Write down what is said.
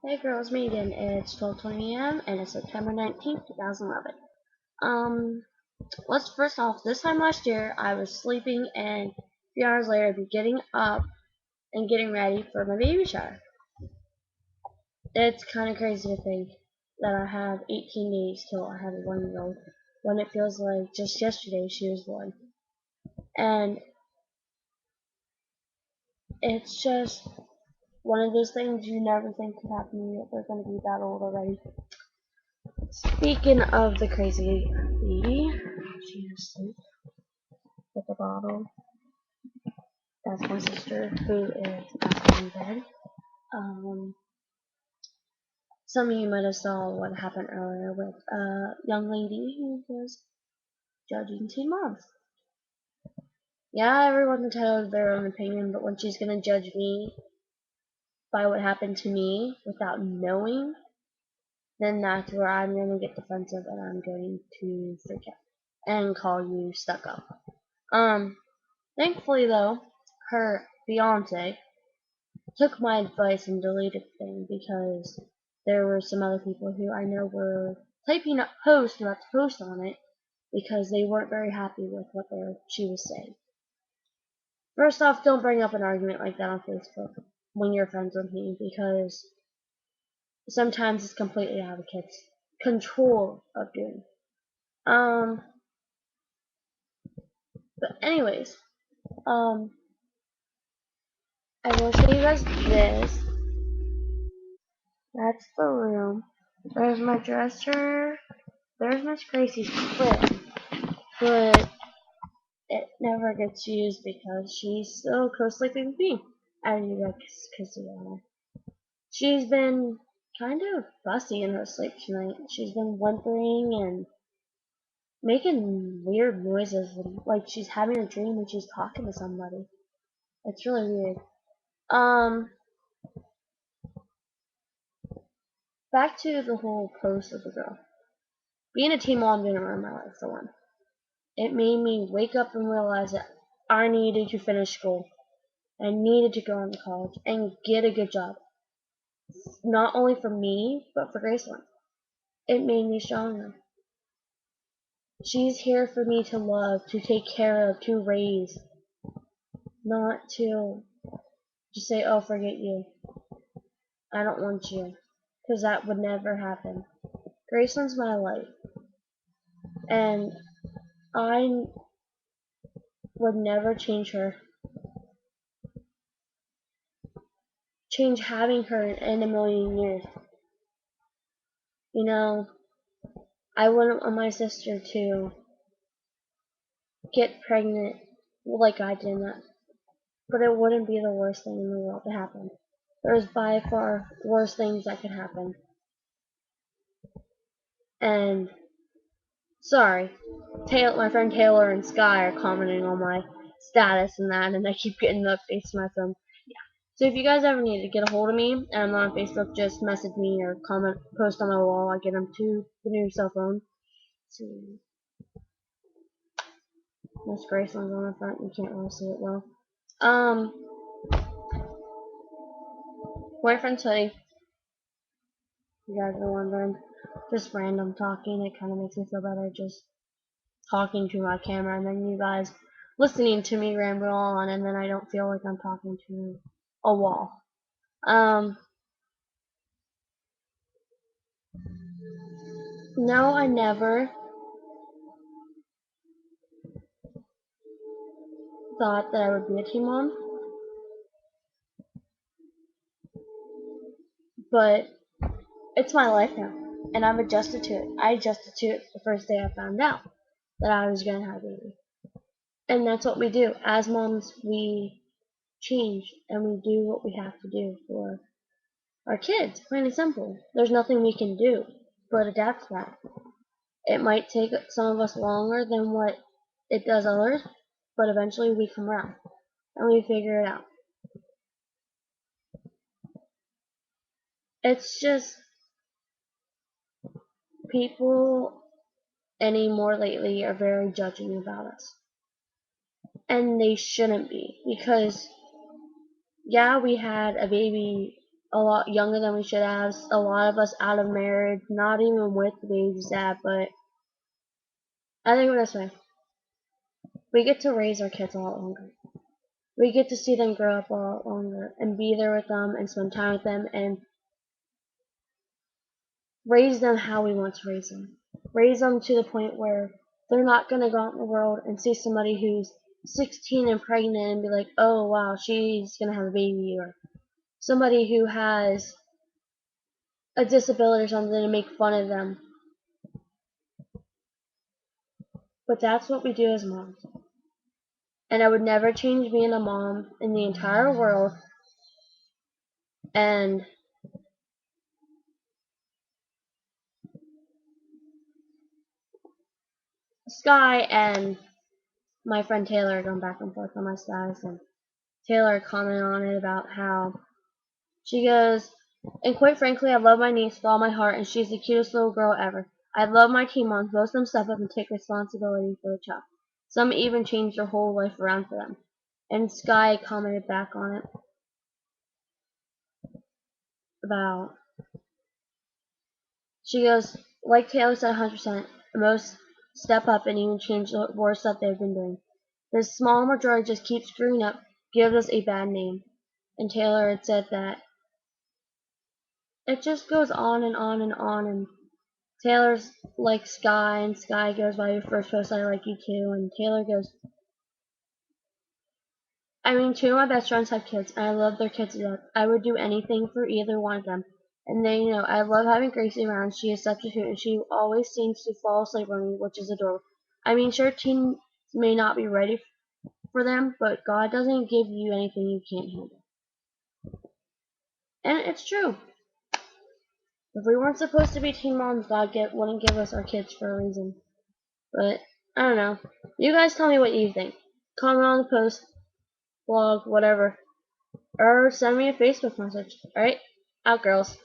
Hey girls, me again. It's 12:20 a.m. and it's September 19th, 2011. Let's first off, this time last year I was sleeping and a few hours later I'd be getting up and getting ready for my baby shower. It's kind of crazy to think that I have 18 days till I have a 1-year-old when it feels like just yesterday she was born. And it's just one of those things you never think could happen to you if they're going to be that old already. Speaking of the crazy baby, she is asleep with a bottle. That's my sister who is passed in bed. Um, some of you might have saw what happened earlier with a young lady who was judging teen moms. Yeah, everyone's entitled to their own opinion, but when she's gonna judge me by what happened to me without knowing, then that's where I'm gonna get defensive and I'm going to freak out and call you stuck up. Thankfully though, her fiance took my advice and deleted the thing because there were some other people who I know were typing up posts not to post on it because they weren't very happy with what she was saying. First off, don't bring up an argument like that on Facebook when you're friends with me because sometimes it's completely out of the kids' control of doing. Um, but anyways, um, I will show you guys this. That's the room. There's my dresser. There's Miss Gracie's crib, but it never gets used because she's so co-sleeping with me, as you guys can see on her. She's been kind of fussy in her sleep tonight. She's been whimpering and making weird noises, like she's having a dream and she's talking to somebody. It's really weird. Um, Back to the whole post of the girl. Being a teen mom didn't ruin my life for one. It made me wake up and realize that I needed to finish school. I needed to go into college and get a good job. Not only for me, but for Graceland. It made me stronger. She's here for me to love, to take care of, to raise. Not to just say, oh, forget you. I don't want you. Because that would never happen. Graceland's my life. And I would never change her. Change having her in a million years. You know, I wouldn't want my sister to get pregnant like I did, but it wouldn't be the worst thing in the world to happen. There's by far worse things that could happen. And sorry, my friend Taylor and Sky are commenting on my status and that, and I keep getting the updates to my phone. So if you guys ever need to get a hold of me and I'm not on Facebook, just message me or comment, post on my wall. I get them to the new cell phone. So Miss Graceland's on the front. You can't really see it well. Boyfriend's hoodie. You guys are wondering. Just random talking. It kind of makes me feel better just talking to my camera and then you guys listening to me ramble on and then I don't feel like I'm talking to a wall. No, I never thought that I would be a teen mom, but it's my life now, and I've adjusted to it. I adjusted to it the first day I found out that I was gonna have a baby, and that's what we do. As moms, we change and we do what we have to do for our kids, plain and simple. There's nothing we can do but adapt to that. It might take some of us longer than what it does others, but eventually we come around and we figure it out. It's just people anymore lately are very judging about us. And they shouldn't be because yeah, we had a baby a lot younger than we should have. A lot of us out of marriage, not even with the babies yet, but I think of it this way. We get to raise our kids a lot longer. We get to see them grow up a lot longer and be there with them and spend time with them and raise them how we want to raise them. Raise them to the point where they're not going to go out in the world and see somebody who's 16 and pregnant and be like, oh wow, she's going to have a baby, or somebody who has a disability or something and make fun of them. But that's what we do as moms. And I would never change being a mom in the entire world. And Sky and my friend Taylor are going back and forth on my status, and Taylor commented on it about how she goes, and quite frankly, I love my niece with all my heart, and she's the cutest little girl ever. I love my teen moms. Most of them step up and take responsibility for the child. Some even change their whole life around for them. And Sky commented back on it about, she goes, like Taylor said 100%, most step up and even change the worst stuff they've been doing. This small majority just keeps screwing up, gives us a bad name. And Taylor had said that it just goes on and on and on, and Taylor's like Sky, and Sky goes, by your first post, I like you too, and Taylor goes, I mean, two of my best friends have kids, and I love their kids to death. I would do anything for either one of them. And they know I love having Gracie around. She is such a hoot, and she always seems to fall asleep on me, which is adorable. I mean, sure, teens may not be ready for them, but God doesn't give you anything you can't handle. And it's true. If we weren't supposed to be teen moms, God wouldn't give us our kids for a reason. But, I don't know. You guys tell me what you think. Comment on the post, blog, whatever. Or send me a Facebook message. Alright? Out, girls.